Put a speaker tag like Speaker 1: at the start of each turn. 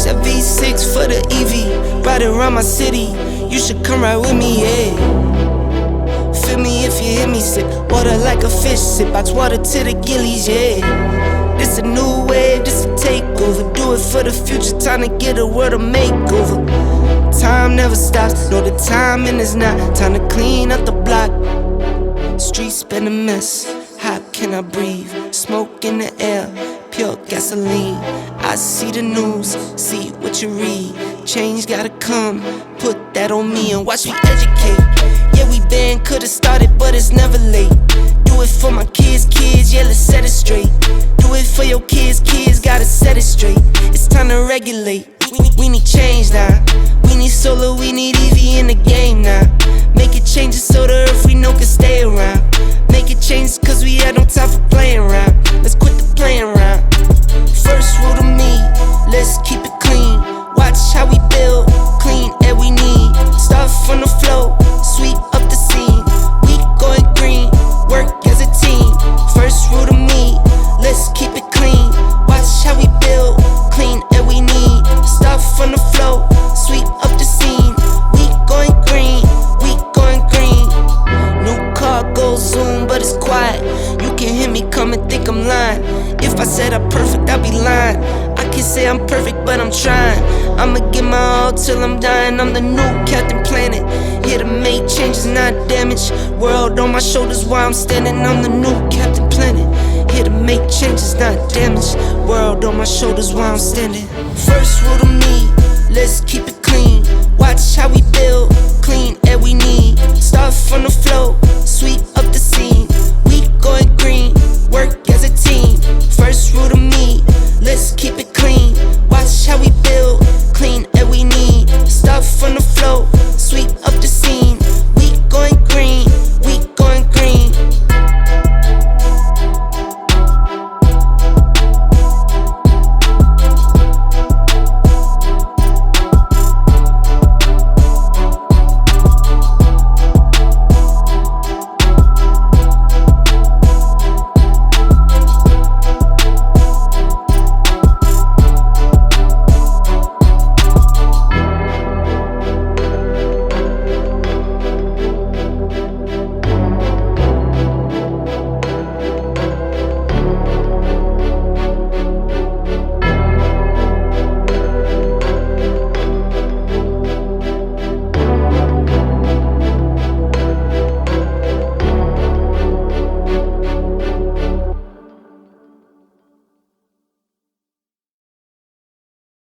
Speaker 1: That V6 for the EV, ride it around my city. You should come ride with me, yeah. Feel me if you hear me sip water like a fish, sip box water to the gillies, yeah. This a new wave, this a takeover. Do it for the future, time to get a world a makeover. Time never stops, no the timing is not. Time to clean up the block. Streets been a mess, how can I breathe? Smoke in the air, pure gasoline. I see the news, see what you read. Change gotta come, put that on me and watch me educate. Yeah, we been, could've started, but it's never late. Do it for my kids, yeah, let's set it straight. Do it for your kids, gotta set it straight. It's time to regulate, we need change now. We need solar, we need EV in the game now. Make it changes so the earth we know can stay around. Make it changes cause we had no time for playing around. Let's quit the playing around. First rule to me, let's keep it clean. Watch how we build, clean air we need. Start from the flow, sweep up the scene. We going green, work as a team. First rule to me, let's keep it clean. Watch how we build, clean air we need. Start from the flow, sweep up the scene. We going green, we going green. New car goes zoom, but it's quiet. You can hear me come and think I'm lying. If I said I'm perfect, I'd be lying. I can't say I'm perfect, but I'm trying. I'ma give my all till I'm dying. I'm the new Captain Planet, here to make changes, not damage. World on my shoulders while I'm standing. I'm the new Captain Planet, here to make changes, not damage. World on my shoulders while I'm standing. First rule to me, let's keep it clean. Watch how we build, clean air we need. Start from the flow,